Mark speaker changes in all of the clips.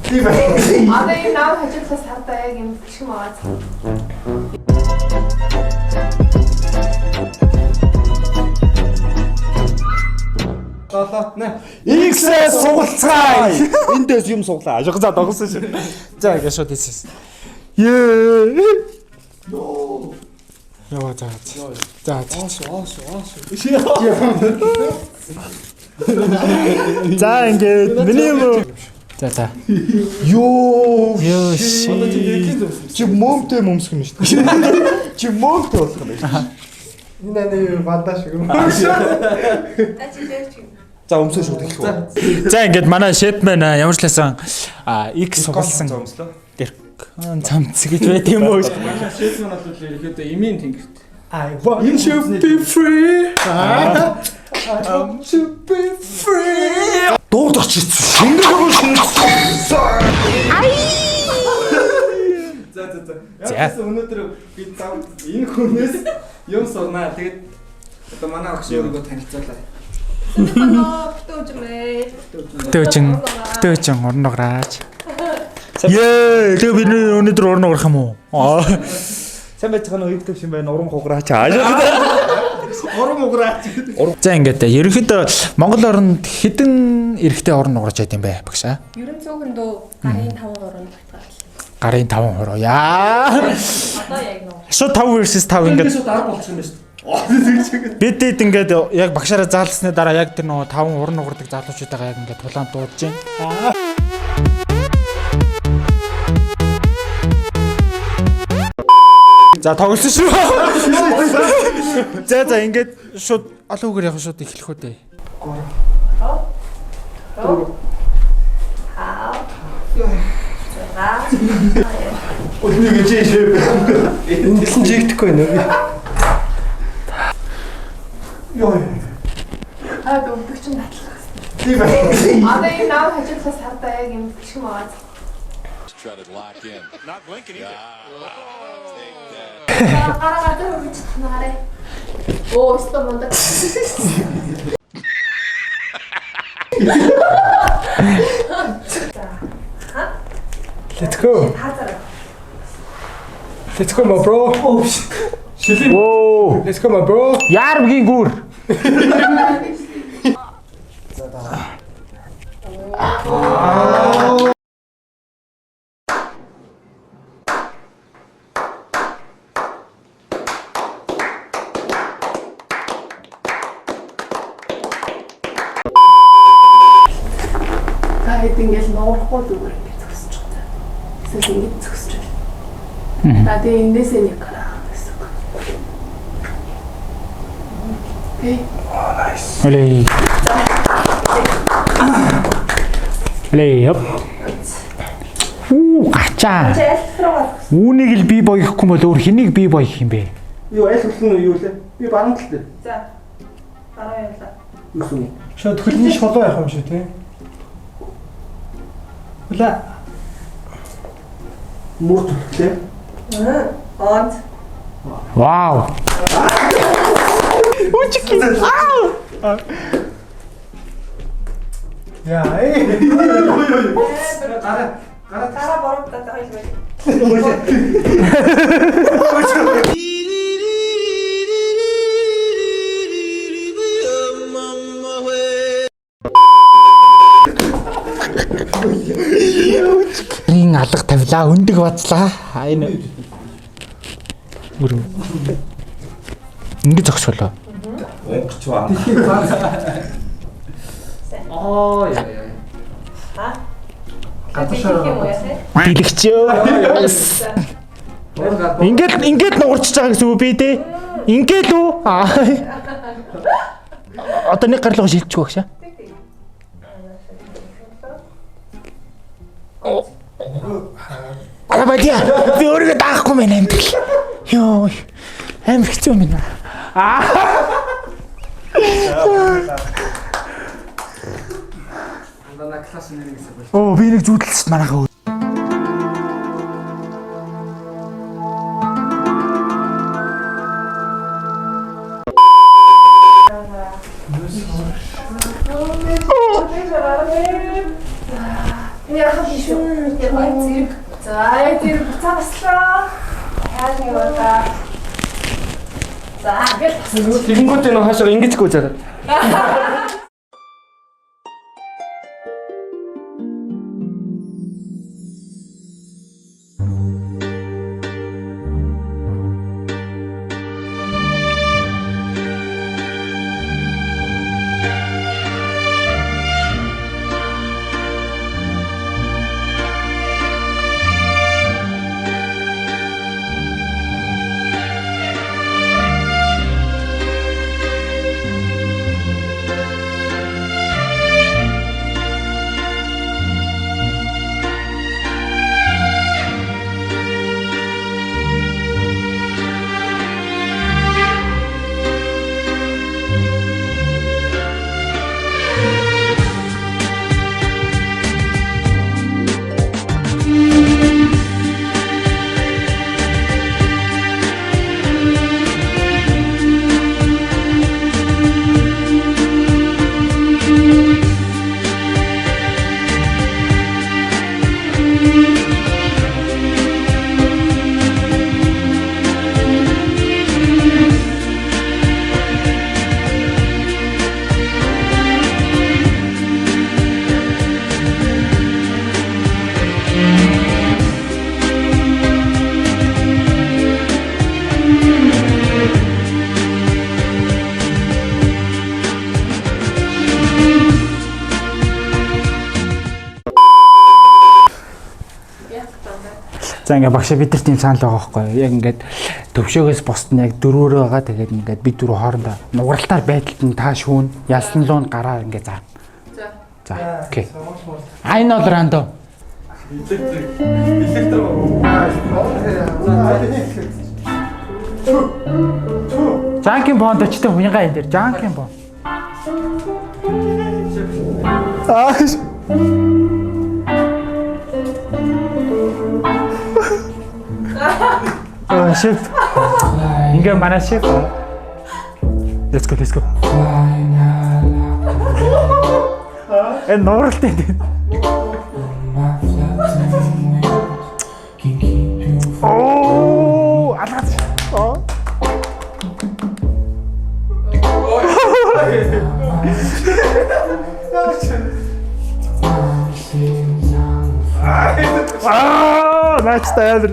Speaker 1: Тийм ээ.
Speaker 2: Одоо энэ нав хажуудлаас хардаа яг юм гişгэн байгаа.
Speaker 1: X-ээ сугалцгаая. Эндээс юм суглаа. Ажигзаа догсон шүү. За ингэ шууд хийсэн. Яа за. За. За ингээд миний юм. За. Ёо ши. Чи мөмтэй мөмсөх юм шүү дээ. Чи мөмтэй болох юм байна. Энэ бандаж шиг юм. За өмсөө шууд хэлэх үү. За ингээд манай шефмен ямар ч лсэн X сугалсан. Тэр цамц гэж байт юм уу?
Speaker 3: Шефмен бол ерөөдөө имийн тэнгэрт.
Speaker 1: I want to be free. I want to be free. Дуудах чи шингэргүй шингэрсэн.
Speaker 3: За. Яг өнөөдөр би энэ хүнээс юм сурнаа. Тэгээд одоо манай охин өөрийгөө танилцуулаа.
Speaker 1: Бүтээчин орнограаж. Тэгээ би өнөөдөр орно орох юм уу? Сайн байцгаана уу YouTube шин байна. Урам хугараач. Урам хугараач. За ингээд ерөнхийдөө Монгол оронд хэдэн эрэгтэй орон нугарч байд юм бэ багшаа?
Speaker 2: Ерөн цөөхөндөө гарын 5 орон багтаал.
Speaker 1: Гарын 5%. Яа.
Speaker 2: Одоо яг нөө.
Speaker 1: Шууд 5 versus 5 ингээд
Speaker 3: Шууд 10 болчих юм байна шүү.
Speaker 1: Бид ингээд яг багшаараа заалсны дараа яг тэр нөгөө 5 уран нугардаг залуучуудаа яг ингээд тулаан дуудаж байна. За тоглосон шүү. За ингээд шууд олон үгээр яг шууд эхлэх үү дээ. Өднийг жишээ шив. Эндсэн жигдэхгүй нөө. Йой.
Speaker 2: Дөрөвдөг чинь татлах.
Speaker 1: Тийм ээ.
Speaker 2: Одоо энэ нав хажуудлаас хардаа яг юм гişгэн байгаа.
Speaker 4: Try to lock in. Not blinking either.
Speaker 2: Гараа хөвч наарэ. Оо, өстө мондаг.
Speaker 1: Let's go. Let's go my bro. Oh shit. Whoa. Let's go my bro. Яармгийн гүр.
Speaker 2: Хэд ингээл нуурахгүй зүгээр ингээд зөксөж байгаа. Эсвэл ингээд зөксөж байна. За тэгээ эндээсээ нэг гараа гэсэн. Окей.
Speaker 1: Nice. Лей. Яп. Ачаа. Үүнийг л би боёхгүй бол өөр хэнийг би боёх юм бэ?
Speaker 3: Юу аль хөдлөн үү юу лээ? Би баруун талд дээр.
Speaker 2: За. Бараа явлаа.
Speaker 3: Үгүй.
Speaker 1: Шууд хөлний шолоо явах юм шүү тий. Ула.
Speaker 3: Мөрт лээ.
Speaker 2: Онц.
Speaker 1: Вау. Учки. Яа.
Speaker 2: Гараа бороо татаа хэлбэ.
Speaker 1: Рин алга тавилаа, өндөг бацлаа. Энэ гүрэн. Ингэ зогс болоо.
Speaker 3: Онгоч баа. Оо яа.
Speaker 2: Ха?
Speaker 1: Билэгчөө. Ингээд нуурч байгаа гэсэн үг би дээ. Ингээд үү? Одоо нэг гарлага шилжчих багшаа. Бадья, би өөрийгөө даахгүй мэн амтрал. Йоо. Амар хэцүү юм байна.
Speaker 3: Андана класс нэр гэсэн байна.
Speaker 1: Оо, би нэг зүудэлсэн манайхаа.
Speaker 2: Я шүү. Тэр гоё зэрэг. За тэр буцаа баслаа. Яаж нэг удаа. За гэл.
Speaker 3: Тэгэнгүүт энэ хаашаа ингэж гүйж байгаа.
Speaker 1: За ингээ багш бид нар тийм санал байгаа байхгүй юу? Яг ингээд төвшөөгөөс босд нь яг дөрөөрөө байгаа. Тэгээд ингээд бид дөрөв хоорондоо нугаралтаар байдалд нь та шүүн, ялсан луун гараа ингээ заа. За. Окей. Энэ бол рандом. Жанкин бонд очтой хуйгаа энэ дээр. Жанкин бон. Shit. Ингээ манай shit. Let's go. Нууралт энэ. Оо, алгаач. Nice tayar.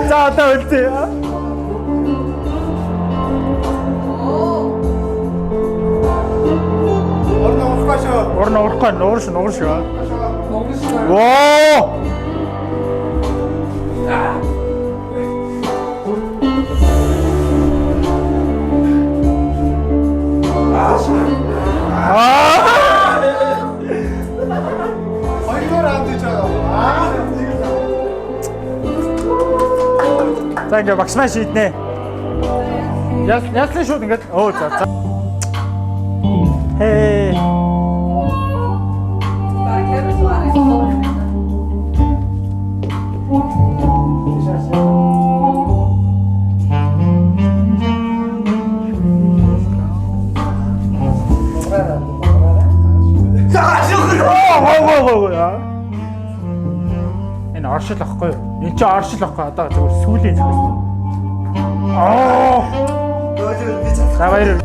Speaker 1: За тавьчих. Орно урахгүй нуурш. Оо! За ингээ багшмаа шийднэ. Яасан шууд ингээд оо за. Хээ. Энэ оршил ахгүй юу? Энд чи оршил ахгүй одоо зөвхөн сүүлийн цагаас. За баяр.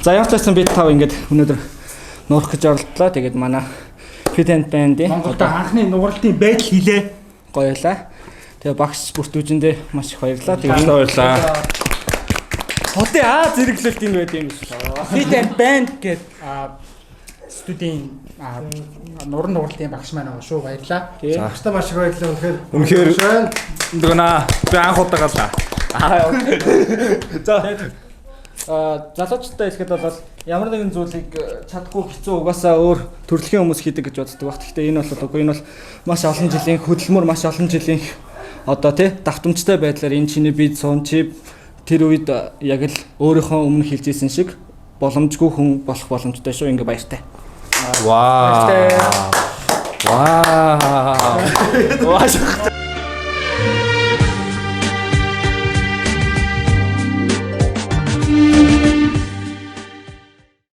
Speaker 3: За ямар ч байсан бид тав ингээд өнөөдөр нуурах гэж оролдлоо. Тэгээд манай Fit and Band-ийн
Speaker 1: Монголд анхны нууралтын байдал хийлээ.
Speaker 3: гоё байлаа. Тэгээ багш бүртүүжиндээ маш их баярлалаа. Тэгээд
Speaker 1: баярлалаа.
Speaker 3: хотын зэрэглэлт юм байт юм шиг. Fit and Band гэдэг
Speaker 1: Студийн нууралтын багш маань байгаа шүү. Баярлалаа.
Speaker 5: Багштай маш их баярлалаа.
Speaker 1: Үнэхээр
Speaker 5: шэн.
Speaker 1: дгнаа би анх удагалаа.
Speaker 3: За залуучтай хэлэхэд бол ямар нэгэн зүйлийг чадахгүй хэцүү угаасаа өөр төрөлхийн хүмүүс хийдэг гэж боддог баг. Гэхдээ энэ бол үгүй, энэ бол маш олон жилийн хөдөлмөр, маш олон жилийн одоо тий давтамжтай байдлаар энэ чиний бие суун чи тэр үед яг л өөрийнхөө өмнө хэлж ийсэн шиг боломжгүй хүн болох боломжтой шүү. Ингээ баяртай.
Speaker 1: Вау. Вау.